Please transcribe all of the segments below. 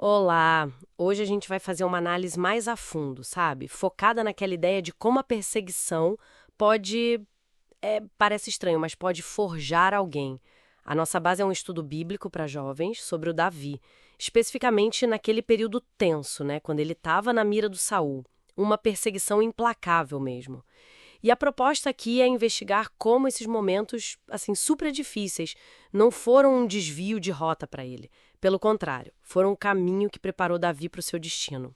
Olá! Hoje a gente vai fazer uma análise mais a fundo, sabe? Focada naquela ideia de como a perseguição pode. Parece estranho, mas pode forjar alguém. A nossa base é um estudo bíblico para jovens sobre o Davi, especificamente naquele período tenso, né? Quando ele estava na mira do Saul. Uma perseguição implacável mesmo. E a proposta aqui é investigar como esses momentos, assim, super difíceis, não foram um desvio de rota para ele. Pelo contrário, foram um caminho que preparou Davi para o seu destino.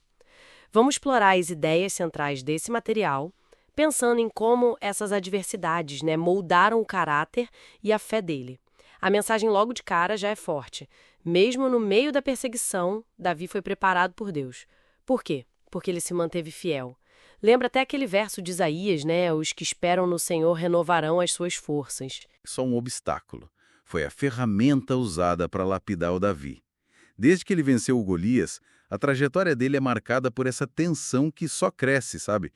Vamos explorar as ideias centrais desse material, pensando em como essas adversidades, né, moldaram o caráter e a fé dele. A mensagem logo de cara já é forte. Mesmo no meio da perseguição, Davi foi preparado por Deus. Por quê? Porque ele se manteve fiel. Lembra até aquele verso de Isaías, né? Os que esperam no Senhor renovarão as suas forças. Só um obstáculo. Foi a ferramenta usada para lapidar o Davi. Desde que ele venceu o Golias, a trajetória dele é marcada por essa tensão que só cresce, sabe?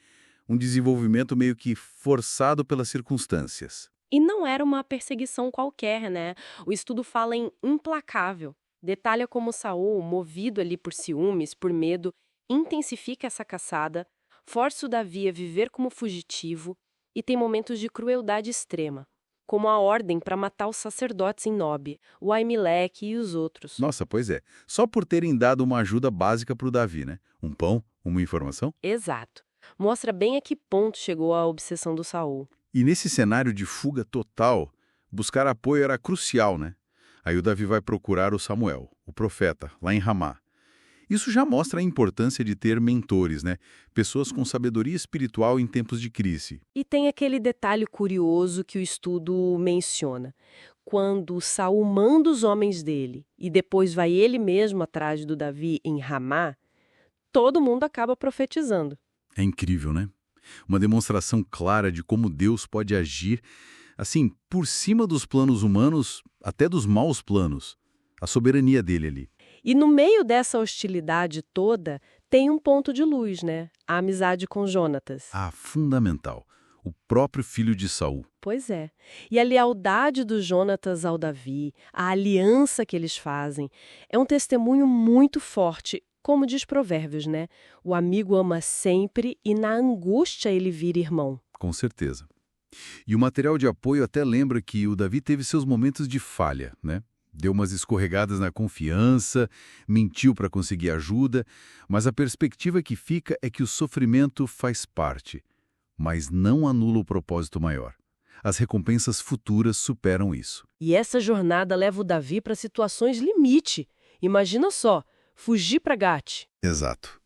Um desenvolvimento meio que forçado pelas circunstâncias. E não era uma perseguição qualquer, né? O estudo fala em implacável. Detalha como Saul, movido ali por ciúmes, por medo, intensifica essa caçada, força o Davi a viver como fugitivo e tem momentos de crueldade extrema, como a ordem para matar os sacerdotes em Nob, o Aimeleque e os outros. Nossa, pois é. Só por terem dado uma ajuda básica para o Davi, né? Um pão, uma informação. Exato. Mostra bem a que ponto chegou a obsessão do Saul. E nesse cenário de fuga total, buscar apoio era crucial, né? Aí o Davi vai procurar o Samuel, o profeta, lá em Ramá. Isso já mostra a importância de ter mentores, né? Pessoas com sabedoria espiritual em tempos de crise. E tem aquele detalhe curioso que o estudo menciona. Quando Saul manda os homens dele e depois vai ele mesmo atrás do Davi em Ramá, todo mundo acaba profetizando. É incrível, né? Uma demonstração clara de como Deus pode agir, assim, por cima dos planos humanos, até dos maus planos. A soberania dele ali. E no meio dessa hostilidade toda, tem um ponto de luz, né? A amizade com Jonatas. Ah, fundamental. O próprio filho de Saul. Pois é. E a lealdade do Jonatas ao Davi, a aliança que eles fazem, é um testemunho muito forte, como diz Provérbios, né? O amigo ama sempre e na angústia ele vira irmão. Com certeza. E o material de apoio até lembra que o Davi teve seus momentos de falha, né? Deu umas escorregadas na confiança, mentiu para conseguir ajuda, mas a perspectiva que fica é que o sofrimento faz parte, mas não anula o propósito maior. As recompensas futuras superam isso. E essa jornada leva o Davi para situações limite. Imagina só, fugir para Gate. Exato.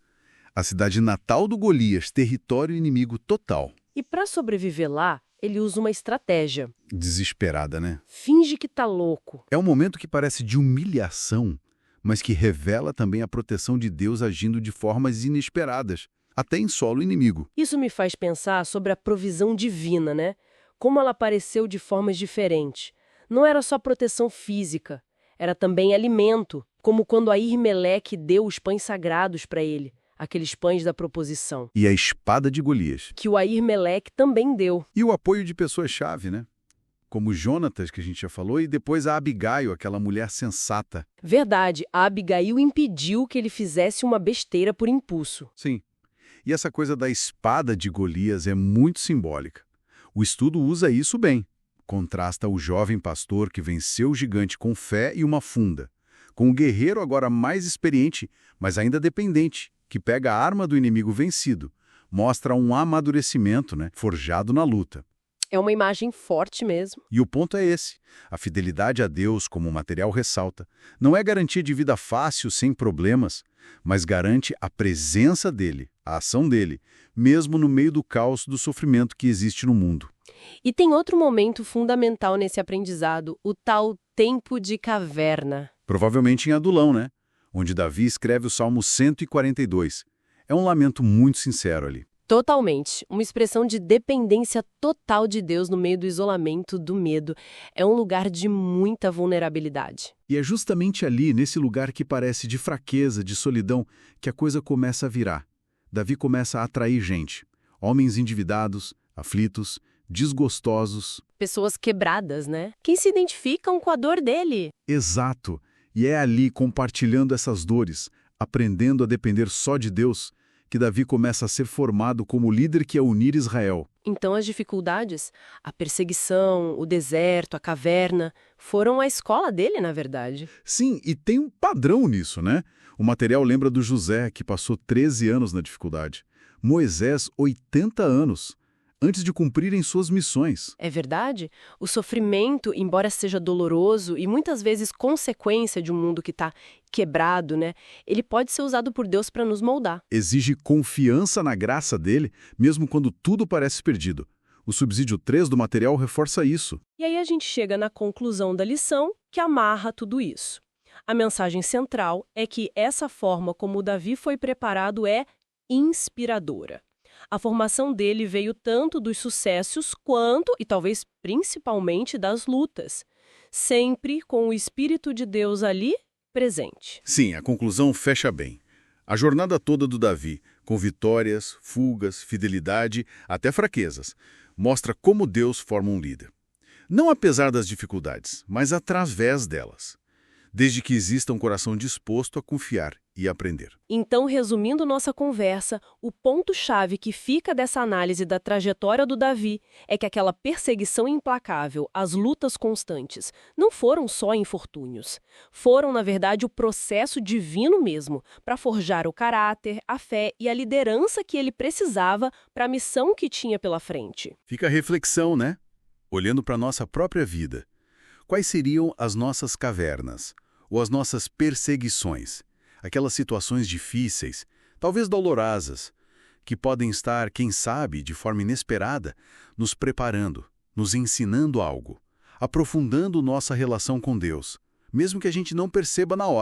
A cidade natal do Golias, território inimigo total. E para sobreviver lá, ele usa uma estratégia. Desesperada, né? Finge que tá louco. É um momento que parece de humilhação, mas que revela também a proteção de Deus agindo de formas inesperadas, até em solo inimigo. Isso me faz pensar sobre a provisão divina, né? Como ela apareceu de formas diferentes. Não era só proteção física, era também alimento, como quando Airmeleque deu os pães sagrados para ele, aqueles pães da proposição, E a espada de Golias. que o Airmeleque também deu. E o apoio de pessoas-chave, né? Como Jonatas, que a gente já falou, e depois a Abigail, aquela mulher sensata. Verdade, a Abigail impediu que ele fizesse uma besteira por impulso. Sim. E essa coisa da espada de Golias é muito simbólica. O estudo usa isso bem. Contrasta o jovem pastor que venceu o gigante com fé e uma funda, com o guerreiro agora mais experiente, mas ainda dependente, que pega a arma do inimigo vencido. Mostra um amadurecimento, né, forjado na luta. É uma imagem forte mesmo. E o ponto é esse. A fidelidade a Deus, como o material ressalta, não é garantia de vida fácil, sem problemas, mas garante a presença dele, a ação dele, mesmo no meio do caos do sofrimento que existe no mundo. E tem outro momento fundamental nesse aprendizado, o tal tempo de caverna. Provavelmente em Adulão, né? Onde Davi escreve o Salmo 142. É um lamento muito sincero ali. Totalmente. Uma expressão de dependência total de Deus no meio do isolamento, do medo. É um lugar de muita vulnerabilidade. E é justamente ali, nesse lugar que parece de fraqueza, de solidão, que a coisa começa a virar. Davi começa a atrair gente. Homens endividados, aflitos, desgostosos. Pessoas quebradas, né? Que se identificam com a dor dele. Exato. E é ali, compartilhando essas dores, aprendendo a depender só de Deus, que Davi começa a ser formado como líder que ia unir Israel. Então as dificuldades, a perseguição, o deserto, a caverna, foram a escola dele, na verdade. Sim, e tem um padrão nisso, né? O material lembra do José, que passou 13 anos na dificuldade. Moisés, 80 anos, antes de cumprirem suas missões. É verdade? O sofrimento, embora seja doloroso e muitas vezes consequência de um mundo que está quebrado, né? Ele pode ser usado por Deus para nos moldar. Exige confiança na graça dele, mesmo quando tudo parece perdido. O subsídio 3 do material reforça isso. E aí a gente chega na conclusão da lição que amarra tudo isso. A mensagem central é que essa forma como o Davi foi preparado é inspiradora. A formação dele veio tanto dos sucessos quanto, e talvez principalmente, das lutas. Sempre com o Espírito de Deus ali presente. Sim, a conclusão fecha bem. A jornada toda do Davi, com vitórias, fugas, fidelidade, até fraquezas, mostra como Deus forma um líder. Não apesar das dificuldades, mas através delas. Desde que exista um coração disposto a confiar e aprender. Então, resumindo nossa conversa, o ponto-chave que fica dessa análise da trajetória do Davi é que aquela perseguição implacável, as lutas constantes, não foram só infortúnios. Foram, na verdade, o processo divino mesmo, para forjar o caráter, a fé e a liderança que ele precisava para a missão que tinha pela frente. Fica a reflexão, né? Olhando para a nossa própria vida. Quais seriam as nossas cavernas? Ou as nossas perseguições? Aquelas situações difíceis, talvez dolorosas, que podem estar, quem sabe, de forma inesperada, nos preparando, nos ensinando algo, aprofundando nossa relação com Deus, mesmo que a gente não perceba na hora.